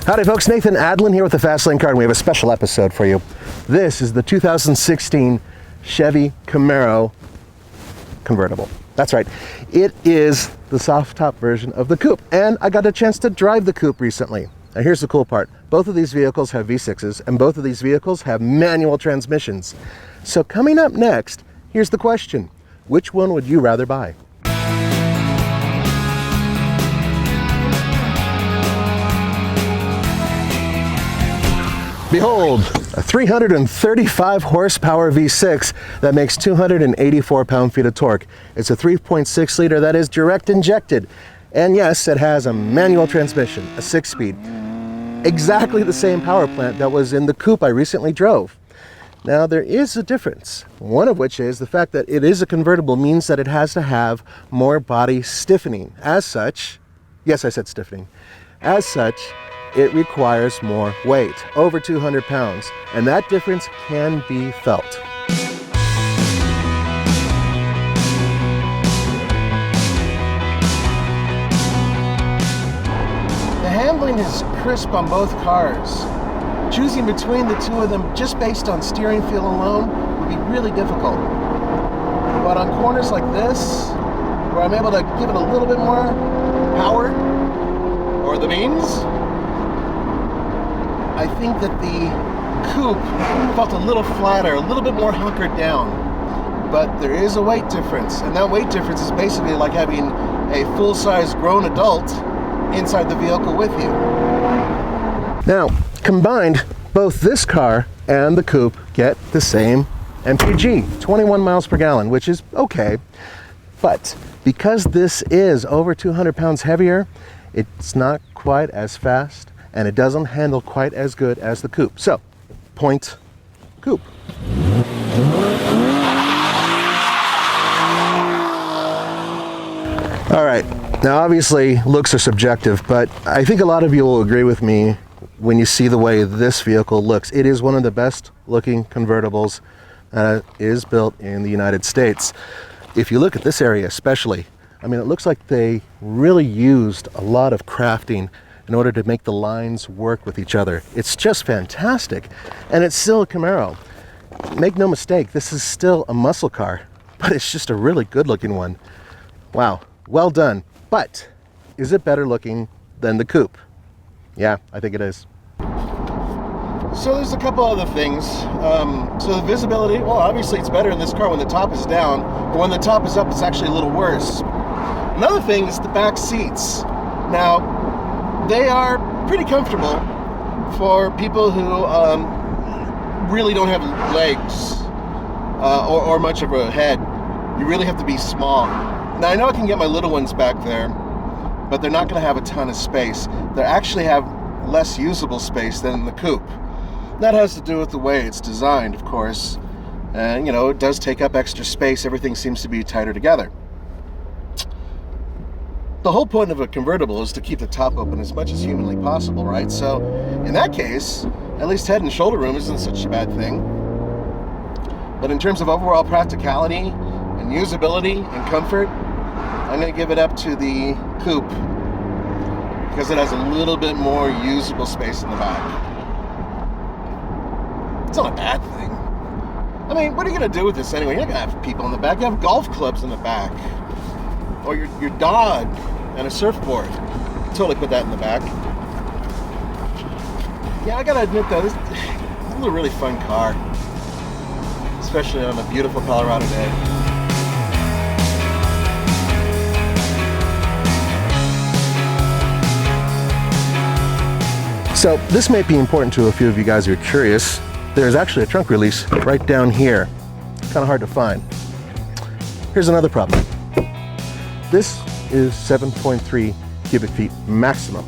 Howdy folks, Nathan Adlin here with the Fastlane Car, and we have a special episode for you. This is the 2016 Chevy Camaro Convertible. That's right, it is the soft top version of the Coupe, and I got a chance to drive the Coupe recently. Now here's the cool part, both of these vehicles have V6s, and both of these vehicles have manual transmissions. So coming up next, here's the question, which one would you rather buy? Behold, a 335 horsepower V6 that makes 284 pound-feet of torque. It's a 3.6 liter that is direct injected. And yes, it has a manual transmission, a 6-speed. Exactly the same power plant that was in the Coupe I recently drove. Now there is a difference, one of which is the fact that it is a convertible means that it has to have more body stiffening. As such, yes, I said stiffening. As such, it requires more weight, over 200 pounds, and that difference can be felt. The handling is crisp on both cars. Choosing between the two of them just based on steering feel alone would be really difficult. But on corners like this, where I'm able to give it a little bit more power, or the means, I think that the Coupe felt a little flatter, a little bit more hunkered down. But there is a weight difference, and that weight difference is basically like having a full-size grown adult inside the vehicle with you. Now, combined, both this car and the Coupe get the same MPG, 21 miles per gallon, which is okay. But because this is over 200 pounds heavier, it's not quite as fast, and it doesn't handle quite as good as the Coupe. So, point Coupe. All right, now obviously looks are subjective, but I think a lot of you will agree with me when you see the way this vehicle looks. It is one of the best looking convertibles that is built in the United States. If you look at this area especially, I mean, it looks like they really used a lot of crafting in order to make the lines work with each other. It's just fantastic. And it's still a Camaro. Make no mistake, this is still a muscle car, but it's just a really good looking one. Wow, well done. But is it better looking than the Coupe? Yeah, I think it is. So there's a couple other things. So the visibility, well, obviously it's better in this car when the top is down, but when the top is up, it's actually a little worse. Another thing is the back seats. Now, they are pretty comfortable for people who really don't have legs or much of a head. You really have to be small. Now I know I can get my little ones back there, but they're not going to have a ton of space. They actually have less usable space than the Coupe. That has to do with the way it's designed, of course. And you know, it does take up extra space. Everything seems to be tighter together. The whole point of a convertible is to keep the top open as much as humanly possible, right? So in that case, at least head and shoulder room isn't such a bad thing. But in terms of overall practicality and usability and comfort, I'm going to give it up to the Coupe because it has a little bit more usable space in the back. It's not a bad thing. I mean, what are you going to do with this anyway? You're not going to have people in the back. You have golf clubs in the back. Or your dog and a surfboard. Totally put that in the back. Yeah, I gotta admit though, this is a really fun car. Especially on a beautiful Colorado day. So this may be important to a few of you guys who are curious. There's actually a trunk release right down here. Kind of hard to find. Here's another problem. This is 7.3 cubic feet maximum.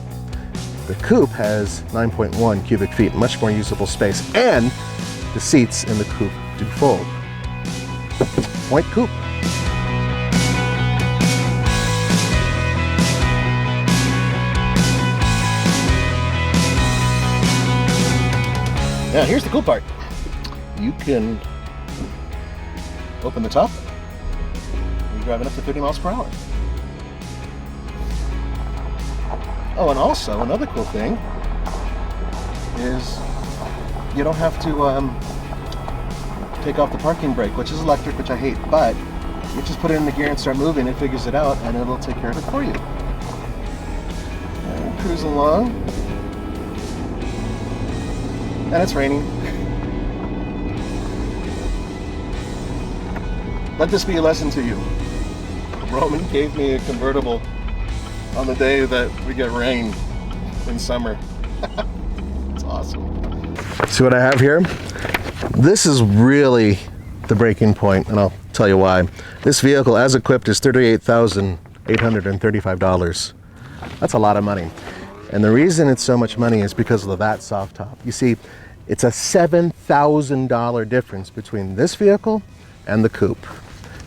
The Coupe has 9.1 cubic feet, much more usable space, and the seats in the Coupe do fold. Point Coupe. Now here's the cool part. You can open the top. You're driving up to 30 miles per hour. Oh, and also another cool thing is you don't have to take off the parking brake, which is electric, which I hate, but you just put it in the gear and start moving, it figures it out, and it'll take care of it for you. And cruise along. And it's raining. Let this be a lesson to you. Roman gave me a convertible on the day that we get rain in summer. It's awesome. See what I have here? This is really the breaking point, and I'll tell you why. This vehicle, as equipped, is $38,835. That's a lot of money. And the reason it's so much money is because of that soft top. You see, it's a $7,000 difference between this vehicle and the Coupe.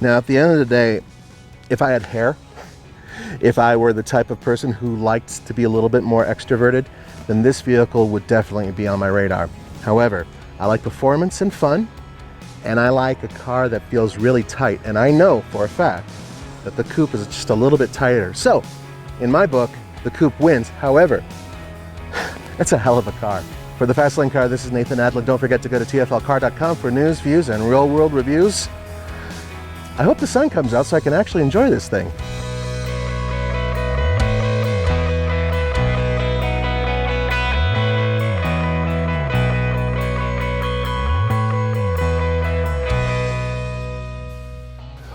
Now, at the end of the day, if I had hair, if I were the type of person who liked to be a little bit more extroverted, then this vehicle would definitely be on my radar. However, I like performance and fun, and I like a car that feels really tight. And I know for a fact that the Coupe is just a little bit tighter. So, in my book, the Coupe wins. However, it's a hell of a car. For the Fast Lane Car, this is Nathan Adler. Don't forget to go to tflcar.com for news, views, and real-world reviews. I hope the sun comes out so I can actually enjoy this thing.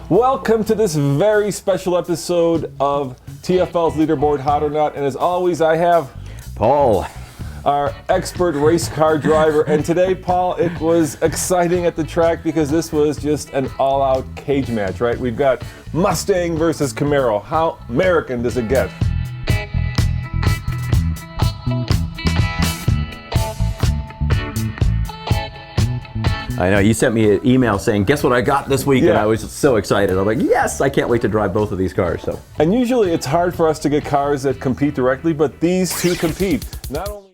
Welcome to this very special episode of TFL's Leaderboard Hot or Not, and as always I have Paul, our expert race car driver, and today, Paul, it was exciting at the track because this was just an all-out cage match, right? We've got Mustang versus Camaro. How American does it get? I know you sent me an email saying, guess what I got this week? Yeah. And I was so excited. I'm like, yes, I can't wait to drive both of these cars. So. And usually it's hard for us to get cars that compete directly, but these two compete. Not only